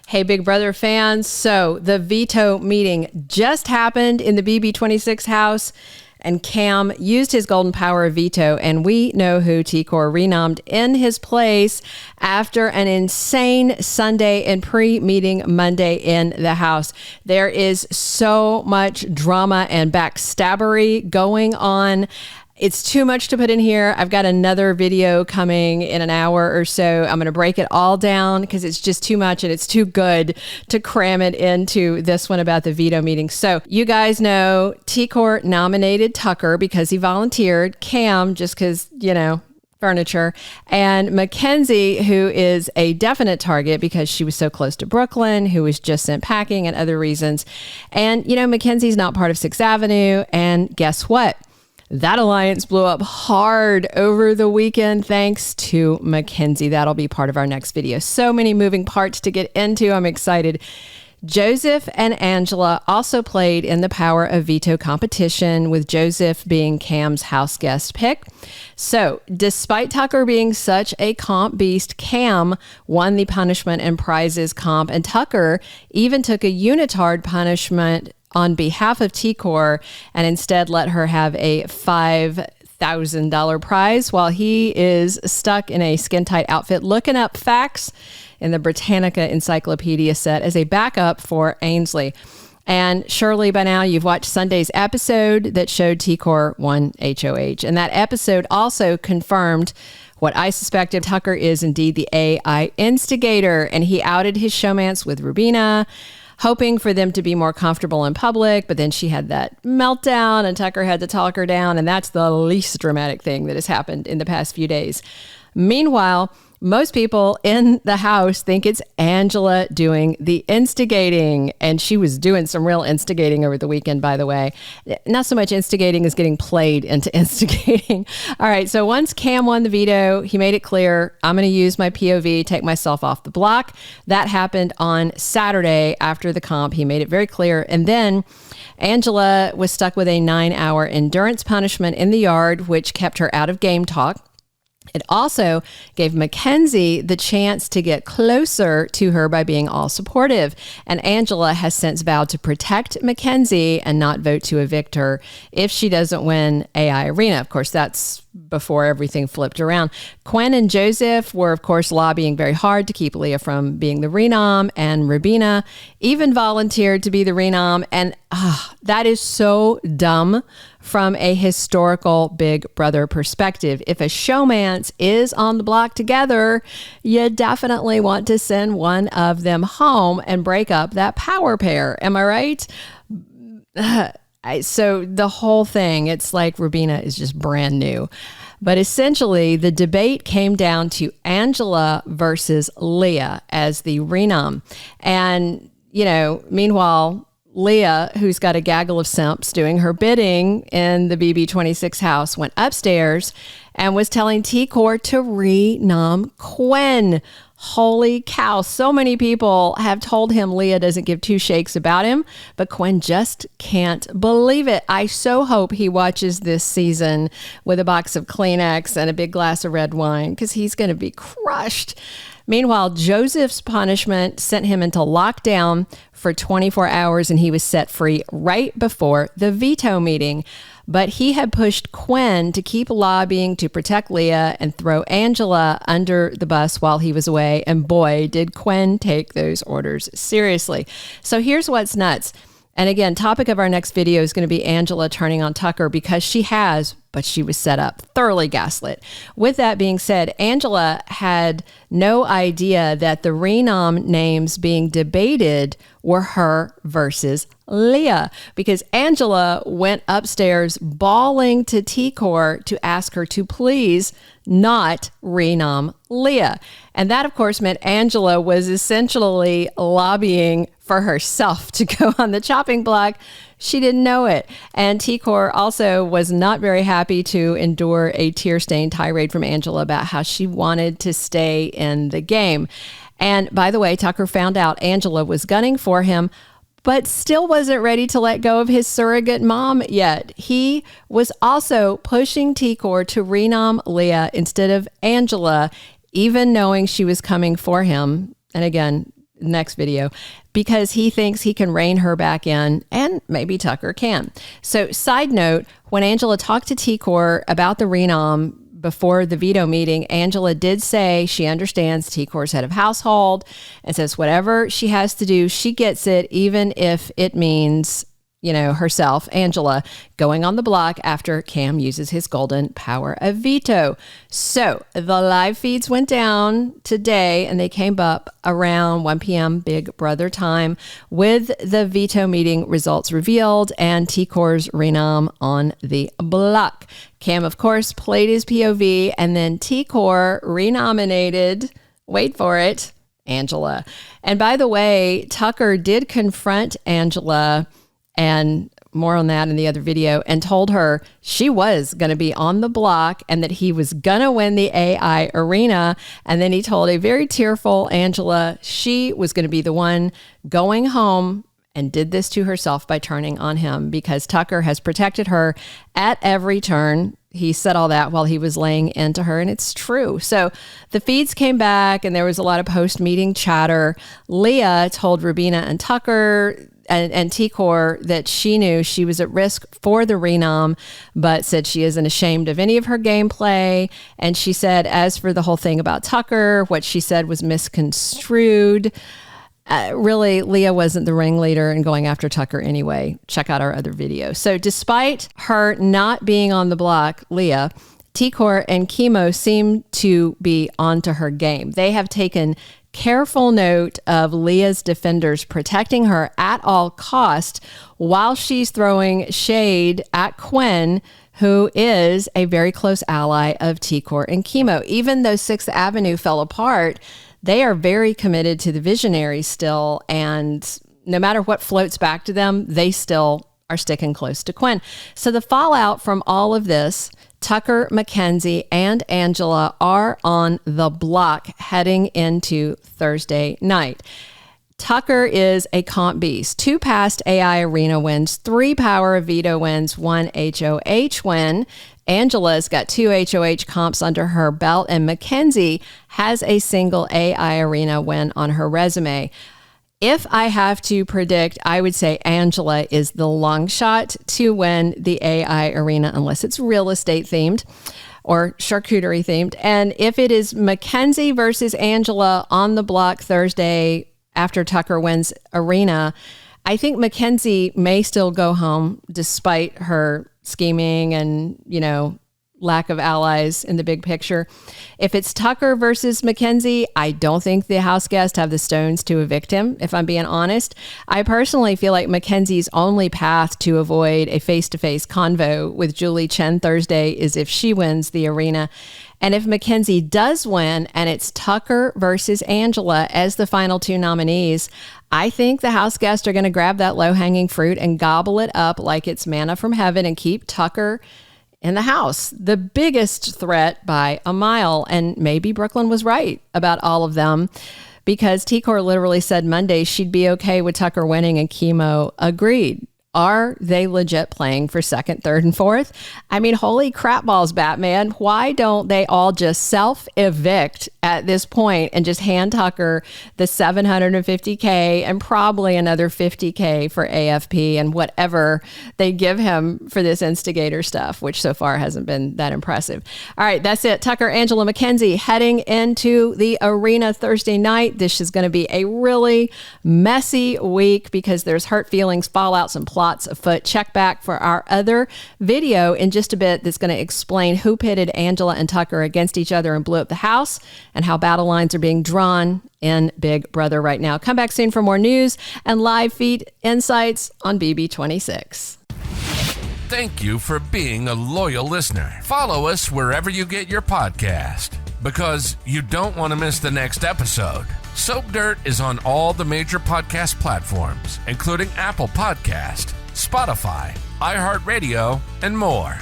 Hey, Big Brother fans. So the veto meeting just happened in the BB26 house, and Cam used his golden power of veto, and we know who T-Core renommed in his place after an insane Sunday and pre-meeting Monday in the house. There is so much drama and backstabbery going on. It's too much to put in here. I've got another video coming in an hour or so. I'm going to break it all down because it's just too much and it's too good to cram it into this one about the veto meeting. So you guys know T-Core nominated Tucker because he volunteered, Cam just because, furniture, and Makensy, who is a definite target because she was so close to Brooklyn, who was just sent packing and other reasons. And, Makensy's not part of 6th Avenue. And guess what? That alliance blew up hard over the weekend thanks to Makensy. That'll be part of our next video. So many moving parts to get into. I'm excited. Joseph and Angela also played in the power of veto competition, with Joseph being Cam's house guest pick. So despite Tucker being such a comp beast, Cam won the punishment and prizes comp, and Tucker even took a unitard punishment on behalf of T-Core and instead let her have a $5,000 prize while he is stuck in a skin-tight outfit looking up facts in the Britannica Encyclopedia set as a backup for Ainsley. And surely by now you've watched Sunday's episode that showed T-Core won HOH. And that episode also confirmed what I suspected. Tucker is indeed the AI instigator, and he outed his showmance with Rubina, hoping for them to be more comfortable in public, but then she had that meltdown and Tucker had to talk her down, and that's the least dramatic thing that has happened in the past few days. Meanwhile, most people in the house think it's Angela doing the instigating, and she was doing some real instigating over the weekend, by the way. Not so much instigating as getting played into instigating. All right, so once Cam won the veto, he made it clear, I'm going to use my POV, take myself off the block. That happened on Saturday after the comp. He made it very clear. And then Angela was stuck with a 9-hour endurance punishment in the yard, which kept her out of game talk. It also gave Makensy the chance to get closer to her by being all supportive. And Angela has since vowed to protect Makensy and not vote to evict her if she doesn't win AI Arena. Of course, that's before everything flipped around. Quinn and Joseph were, of course, lobbying very hard to keep Leah from being the Renom, and Rubina even volunteered to be the Renom. And that is so dumb from a historical Big Brother perspective. If a showmance is on the block together, you definitely want to send one of them home and break up that power pair. Am I right? So the whole thing, it's like Rubina is just brand new. But essentially, the debate came down to Angela versus Leah as the Renom. And, meanwhile, Leah, who's got a gaggle of simps doing her bidding in the BB26 house, went upstairs and was telling T-Core to renom Quinn. Holy cow. So many people have told him Leah doesn't give two shakes about him, but Quinn just can't believe it. I so hope he watches this season with a box of Kleenex and a big glass of red wine, because he's going to be crushed. Meanwhile, Joseph's punishment sent him into lockdown for 24 hours, and he was set free right before the veto meeting. But he had pushed Quinn to keep lobbying to protect Leah and throw Angela under the bus while he was away. And boy, did Quinn take those orders seriously. So here's what's nuts. And again, topic of our next video is going to be Angela turning on Tucker, because she has, but she was set up, thoroughly gaslit. With that being said, Angela had no idea that the Renom names being debated were her versus Leah, because Angela went upstairs bawling to T-Core to ask her to please not Renom Leah. And that, of course, meant Angela was essentially lobbying for herself to go on the chopping block. She didn't know it. And T-Core also was not very happy to endure a tear-stained tirade from Angela about how she wanted to stay in the game. And by the way, Tucker found out Angela was gunning for him, but still wasn't ready to let go of his surrogate mom yet. He was also pushing T-Core to renom Leah instead of Angela, even knowing she was coming for him. And again, next video, because he thinks he can rein her back in, and maybe Tucker can. So side note, when Angela talked to T-Core about the Renom before the veto meeting, Angela did say she understands T-Core's head of household and says whatever she has to do, she gets it, even if it means, herself, Angela, going on the block after Cam uses his golden power of veto. So the live feeds went down today and they came up around 1 p.m. Big Brother time with the veto meeting results revealed and T-Core's Renom on the block. Cam, of course, played his POV, and then T-Core renominated, wait for it, Angela. And by the way, Tucker did confront Angela, and more on that in the other video, and told her she was going to be on the block and that he was going to win the AI arena. And then he told a very tearful Angela she was going to be the one going home, and did this to herself by turning on him because Tucker has protected her at every turn. He said all that while he was laying into her, and it's true. So the feeds came back and there was a lot of post-meeting chatter. Leah told Rubina and Tucker and T-Core that she knew she was at risk for the Renom, but said she isn't ashamed of any of her gameplay. And she said, as for the whole thing about Tucker, what she said was misconstrued. Really, Leah wasn't the ringleader in going after Tucker anyway. Check out our other video. So despite her not being on the block, Leah, T-Core and Chemo seem to be onto her game. They have taken careful note of Leah's defenders protecting her at all cost while she's throwing shade at Quinn, who is a very close ally of T-Core and Chemo. Even though 6th Avenue fell apart, they are very committed to the Visionaries still, and no matter what floats back to them, they still are sticking close to Quinn. So the fallout from all of this, Tucker, Makensy, and Angela are on the block heading into Thursday night. Tucker is a comp beast. 2 past AI arena wins, 3 power of veto wins, 1 HOH win. Angela's got 2 HOH comps under her belt, and Makensy has a single AI arena win on her resume. If I have to predict, I would say Angela is the long shot to win the AI arena, unless it's real estate themed or charcuterie themed. And if it is Makensy versus Angela on the block Thursday after Tucker wins arena, I think Makensy may still go home despite her scheming and, lack of allies in the big picture. If it's Tucker versus Makensy, I don't think the house guests have the stones to evict him, if I'm being honest. I personally feel like Mackenzie's only path to avoid a face-to-face convo with Julie Chen Thursday is if she wins the arena. And if Makensy does win and it's Tucker versus Angela as the final 2 nominees, I think the house guests are going to grab that low-hanging fruit and gobble it up like it's manna from heaven and keep Tucker in the house, the biggest threat by a mile. And maybe Brooklyn was right about all of them, because T-Core literally said Monday she'd be okay with Tucker winning, and Chemo agreed. Are they legit playing for 2nd, 3rd, and 4th? I mean, holy crap balls, Batman. Why don't they all just self-evict at this point and just hand Tucker the $750K and probably another $50K for AFP and whatever they give him for this instigator stuff, which so far hasn't been that impressive. All right, that's it. Tucker, Angela, Makensy heading into the arena Thursday night. This is going to be a really messy week because there's hurt feelings, fallouts, and plots afoot. Check back for our other video in just a bit that's going to explain who pitted Angela and Tucker against each other and blew up the house, and how battle lines are being drawn in Big Brother right now. Come back soon for more news and live feed insights on BB26. Thank you for being a loyal listener. Follow us wherever you get your podcast, because you don't want to miss the next episode. Soap Dirt is on all the major podcast platforms, including Apple Podcast, Spotify, iHeartRadio, and more.